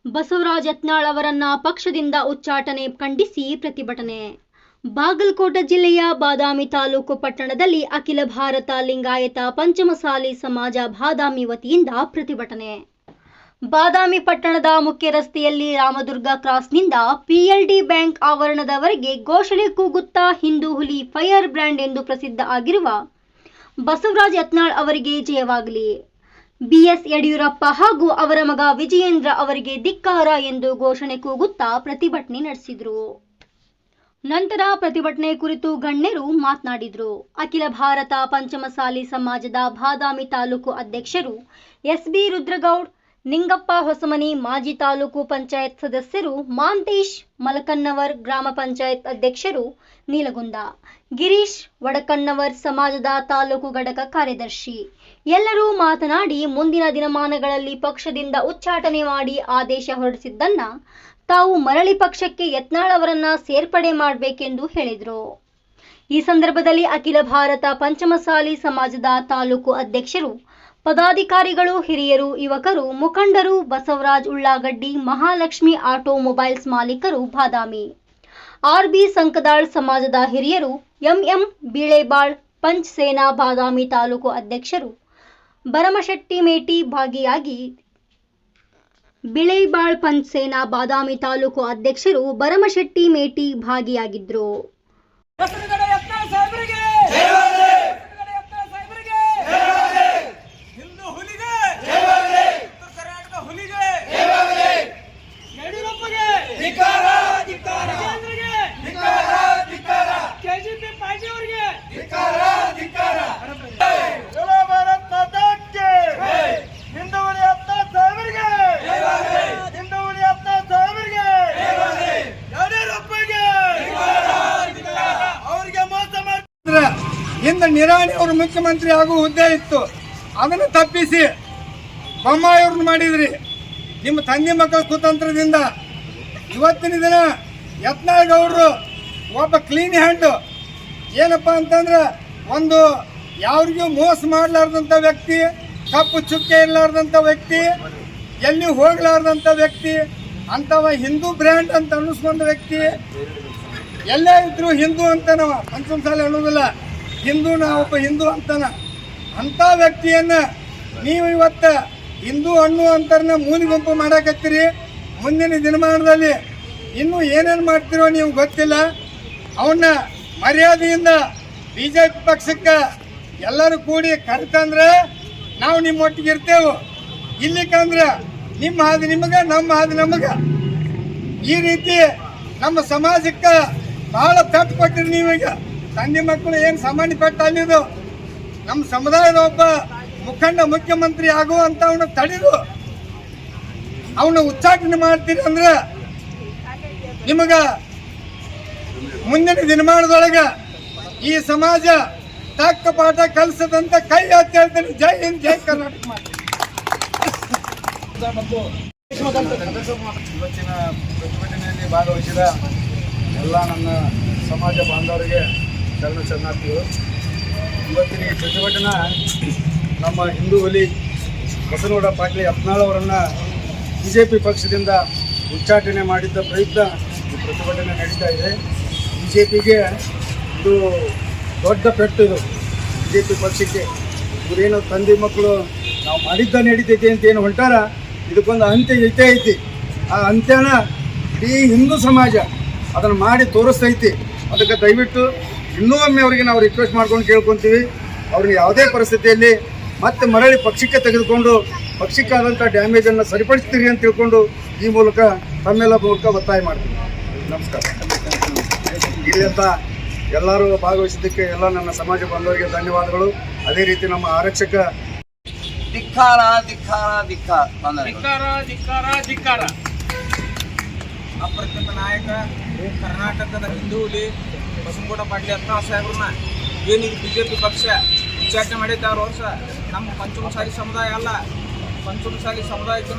ಬಸವರಾಜ ಯತ್ನಾಳ್ ಅವರನ್ನ ಪಕ್ಷದಿಂದ ಉಚ್ಚಾಟನೆ ಖಂಡಿಸಿ ಪ್ರತಿಭಟನೆ. ಬಾಗಲಕೋಟೆ ಜಿಲ್ಲೆಯ ಬಾದಾಮಿ ತಾಲೂಕು ಪಟ್ಟಣದಲ್ಲಿ ಅಖಿಲ ಭಾರತ ಲಿಂಗಾಯತ ಪಂಚಮಸಾಲಿ ಸಮಾಜ ಬಾದಾಮಿ ವತಿಯಿಂದ ಪ್ರತಿಭಟನೆ. ಬಾದಾಮಿ ಪಟ್ಟಣದ ಮುಖ್ಯ ರಸ್ತೆಯಲ್ಲಿ ರಾಮದುರ್ಗ ಕ್ರಾಸ್ನಿಂದ ಪಿಎಲ್ಡಿ ಬ್ಯಾಂಕ್ ಆವರಣದವರೆಗೆ ಘೋಷಣೆ ಕೂಗುತ್ತಾ ಹಿಂದೂ ಹುಲಿ ಫೈರ್ ಬ್ರ್ಯಾಂಡ್ ಎಂದು ಪ್ರಸಿದ್ಧ ಆಗಿರುವ ಬಸವರಾಜ ಯತ್ನಾಳ್ ಅವರಿಗೆ ಜಯವಾಗಲಿ, ಬಿಎಸ್ ಯಡಿಯೂರಪ್ಪ ಹಾಗೂ ಅವರ ಮಗ ವಿಜಯೇಂದ್ರ ಅವರಿಗೆ ಧಿಕ್ಕಾರ ಎಂದು ಘೋಷಣೆ ಕೂಗುತ್ತಾ ಪ್ರತಿಭಟನೆ ನಡೆಸಿದರು. ನಂತರ ಪ್ರತಿಭಟನೆ ಕುರಿತು ಗಣ್ಯರು ಮಾತನಾಡಿದರು. ಅಖಿಲ ಭಾರತ ಪಂಚಮಸಾಲಿ ಸಮಾಜದ ಬಾದಾಮಿ ತಾಲೂಕು ಅಧ್ಯಕ್ಷರು ಎಸ್ಬಿ ರುದ್ರಗೌಡ್, ನಿಂಗಪ್ಪ ಹೊಸಮನಿ, ಮಾಜಿ ತಾಲೂಕು ಪಂಚಾಯತ್ ಸದಸ್ಯರು ಮಾಂತೇಶ್ ಮಲಕನ್ನವರ್, ಗ್ರಾಮ ಪಂಚಾಯತ್ ಅಧ್ಯಕ್ಷರು ನೀಲಗುಂದ, ಗಿರೀಶ್ ವಡಕಣ್ಣವರ್, ಸಮಾಜದ ತಾಲೂಕು ಘಟಕ ಕಾರ್ಯದರ್ಶಿ ಎಲ್ಲರೂ ಮಾತನಾಡಿ ಮುಂದಿನ ದಿನಮಾನಗಳಲ್ಲಿ ಪಕ್ಷದಿಂದ ಉಚ್ಚಾಟನೆ ಮಾಡಿ ಆದೇಶ ಹೊರಡಿಸಿದ್ದನ್ನ ತಾವು ಮರಳಿ ಪಕ್ಷಕ್ಕೆ ಯತ್ನಾಳ್ ಅವರನ್ನ ಸೇರ್ಪಡೆ ಮಾಡಬೇಕೆಂದು ಹೇಳಿದರು. ಈ ಸಂದರ್ಭದಲ್ಲಿ ಅಖಿಲ ಭಾರತ ಪಂಚಮಸಾಲಿ ಸಮಾಜದ ತಾಲೂಕು ಅಧ್ಯಕ್ಷರು, ಪದಾಧಿಕಾರಿಗಳು, ಹಿರಿಯರು, ಯುವಕರು, ಮುಖಂಡರು, ಬಸವರಾಜ್ ಉಳ್ಳಾಗಡ್ಡಿ, ಮಹಾಲಕ್ಷ್ಮಿ ಆಟೋ ಮೊಬೈಲ್ಸ್ ಮಾಲೀಕರು ಬಾದಾಮಿ, ಆರ್ಬಿ ಸಂಕದಾಳ್ ಸಮಾಜದ ಹಿರಿಯರು, ಎಂಎಂ ಬೀಳೆಬಾಳ್ ಪಂಚ್ ಸೇನಾ ಬಾದಾಮಿ ತಾಲೂಕು ಅಧ್ಯಕ್ಷರು ಭರಮಶೆಟ್ಟಿ ಮೇಟಿ ಭಾಗಿಯಾಗಿ ಬಿಳೇಬಾಳ್ ಪಂಚ್ ಸೇನಾ ಬಾದಾಮಿ ತಾಲೂಕು ಅಧ್ಯಕ್ಷರು ಭರಮಶೆಟ್ಟಿ ಮೇಟಿ ಭಾಗಿಯಾಗಿದ್ದರು. ಹಿಂದೆ ನಿರಾಣಿ ಅವರು ಮುಖ್ಯಮಂತ್ರಿ ಆಗುವ ಹುದ್ದೆ ಇತ್ತು, ಅದನ್ನು ತಪ್ಪಿಸಿ ಬೊಮ್ಮಾಯಿಯವ್ರನ್ನ ಮಾಡಿದ್ರಿ. ನಿಮ್ಮ ತಂದೆ ಮಕ್ಕಳ ಕುತಂತ್ರದಿಂದ ಇವತ್ತಿನ ದಿನ ಯತ್ನಾಳ್ ಗೌಡರು ಒಬ್ಬ ಕ್ಲೀನ್ ಹ್ಯಾಂಡ್, ಏನಪ್ಪ ಅಂತಂದ್ರೆ ಒಂದು ಯಾರಿಗೂ ಮೋಸ ಮಾಡಲಾರ್ದಂಥ ವ್ಯಕ್ತಿ, ಕಪ್ಪು ಚುಕ್ಕೆ ಇರಲಾರ್ದಂಥ ವ್ಯಕ್ತಿ, ಎಲ್ಲಿ ಹೋಗ್ಲಾರ್ದಂಥ ವ್ಯಕ್ತಿ, ಅಂಥವ ಹಿಂದೂ ಬ್ರ್ಯಾಂಡ್ ಅಂತ ಅನ್ನಿಸ್ಕೊಂಡ ವ್ಯಕ್ತಿ. ಎಲ್ಲೇ ಇದ್ರು ಹಿಂದೂ ಅಂತ ನಾವು ಪಂಚಮಸಾಲಿ ಅನ್ನೋದಿಲ್ಲ, ಹಿಂದೂ ನಾವೊಬ್ಬ ಹಿಂದೂ ಅಂತಾನ. ಅಂಥ ವ್ಯಕ್ತಿಯನ್ನ ನೀವು ಇವತ್ತು ಹಿಂದೂ ಹಣ್ಣು ಅಂತಾರನ್ನ ಮೂಲಿ ಗುಂಪು ಮಾಡಾಕತ್ತೀರಿ. ಮುಂದಿನ ದಿನಮಾನದಲ್ಲಿ ಇನ್ನೂ ಏನೇನು ಮಾಡ್ತಿರೋ ನೀವು ಗೊತ್ತಿಲ್ಲ. ಅವನ್ನ ಮರ್ಯಾದೆಯಿಂದ BJP ಪಕ್ಷಕ್ಕೆ ಎಲ್ಲರೂ ಕೂಡಿ ಕರೆತಂದ್ರೆ ನಾವು ನಿಮ್ಮ ಒಟ್ಟಿಗೆ ಇರ್ತೇವೆ. ಇಲ್ಲಿಕಂದ್ರೆ ನಿಮ್ಮ ಹಾದಿ ನಿಮಗೆ, ನಮ್ಮ ಹಾದಿ ನಮಗೆ. ಈ ರೀತಿ ನಮ್ಮ ಸಮಾಜಕ್ಕೆ ಬಹಳ ಪೆಟ್ಟು ಕೊಟ್ಟಿರಿ ನೀವೀಗ. ತಂದೆ ಮಕ್ಕಳು ಏನು ಸಾಮಾನ್ಯ ಪೆಟ್ಟು ಅಲ್ಲಿದು. ನಮ್ಮ ಸಮುದಾಯದ ಒಬ್ಬ ಮುಖಂಡ ಮುಖ್ಯಮಂತ್ರಿ ಆಗುವಂತ ಅವನು ತಡೆದು ಅವನು ಉಚ್ಚಾಟನೆ ಮಾಡ್ತೀರಿ ಅಂದ್ರೆ ನಿಮಗ ಮುಂದಿನ ದಿನಮಾನದೊಳಗೆ ಈ ಸಮಾಜ ತಕ್ಕ ಪಾಠ ಕಲಿಸದಂತ ಕೈ ಹತ್ತಿ ಹೇಳ್ತೀನಿ. ಜೈ ಹಿಂದ್, ಜೈ ಕರ್ನಾಟಕ ಮಾಡ್ತೀನಿ. ಇವತ್ತಿನ ಪ್ರತಿಭಟನೆಯಲ್ಲಿ ಭಾಗವಹಿಸಿದ ಎಲ್ಲ ನನ್ನ ಸಮಾಜ ಬಾಂಧವರಿಗೆ ಶರಣಾರ್ಥಿಗಳು. ಇವತ್ತಿನ ಈ ಪ್ರತಿಭಟನಾ ನಮ್ಮ ಹಿಂದೂ ಹುಲಿ ಬಸವನಗೌಡ ಪಾಟೀಲ್ ಯತ್ನಾಳ್ ಅವರನ್ನು BJP ಪಕ್ಷದಿಂದ ಉಚ್ಚಾಟನೆ ಮಾಡಿದ್ದ ಪ್ರಯುಕ್ತ ಈ ಪ್ರತಿಭಟನೆ ನಡೀತಾ ಇದೆ. BJPಗೆ ಇದು ದೊಡ್ಡ ಪೆಟ್ಟು. ಇದು BJP ಪಕ್ಷಕ್ಕೆ ಇವರೇನು ತಂದೆ ಮಕ್ಕಳು ನಾವು ಮಾಡಿದ್ದ ನಡೀತೈತಿ ಅಂತ ಏನು ಹೊಂಟಾರ, ಇದಕ್ಕೊಂದು ಅಂತ್ಯ ಇದ್ದೇ ಐತಿ. ಆ ಅಂತ್ಯನ ಈ ಹಿಂದೂ ಸಮಾಜ ಅದನ್ನು ಮಾಡಿ ತೋರಿಸ್ತೈತಿ. ಅದಕ್ಕೆ ದಯವಿಟ್ಟು ಇನ್ನೂ ಒಮ್ಮೆ ಅವರಿಗೆ ನಾವು ರಿಕ್ವೆಸ್ಟ್ ಮಾಡ್ಕೊಂಡು ಕೇಳ್ಕೊತೀವಿ, ಅವ್ರಿಗೆ ಯಾವುದೇ ಪರಿಸ್ಥಿತಿಯಲ್ಲಿ ಮತ್ತೆ ಮರಳಿ ಪಕ್ಷಕ್ಕೆ ತೆಗೆದುಕೊಂಡು ಪಕ್ಷಕ್ಕಾದಂಥ ಡ್ಯಾಮೇಜನ್ನು ಸರಿಪಡಿಸ್ತೀರಿ ಅಂತ ತಿಳ್ಕೊಂಡು ಈ ಮೂಲಕ ತಮ್ಮೆಲ್ಲ ಮೂಲಕ ಒತ್ತಾಯ ಮಾಡ್ತೀವಿ. ನಮಸ್ಕಾರ. ಇಲ್ಲಿ ಅಂತ ಎಲ್ಲರೂ ಭಾಗವಹಿಸಿದ್ದಕ್ಕೆ ಎಲ್ಲ ನನ್ನ ಸಮಾಜ ಬಾಂಧವರಿಗೆ ಧನ್ಯವಾದಗಳು. ಅದೇ ರೀತಿ ನಮ್ಮ ಆರಕ್ಷಕ ಧಿಕ್ಕಾರ ಧಿಕ್ಕಾರ ಧಿಕ್ಕಾರ ಧಿಕ್ಕಾರ ಧಿಕ್ಕಾರ ಧಿಕ್ಕಾರ. ಅಪ್ರತಿಮ ನಾಯಕ ಕರ್ನಾಟಕದ ಹಿಂದೂ ಹುಲಿ ಬಸವನಗೌಡ ಪಾಟೀಲ್ ಯತ್ನಾಳ್ ಸಾಹೇಬ್ರನ್ನ ಏನಿಗೆ BJP ಪಕ್ಷ ಉಚ್ಚಾಟನೆ ಮಾಡಿದ್ದ 6 ವರ್ಷ ನಮ್ಮ ಪಂಚಮಸಾಲಿ ಸಮುದಾಯ ಅಲ್ಲ, ಪಂಚಮಸಾಲಿ ಸಮುದಾಯಕ್ಕೆ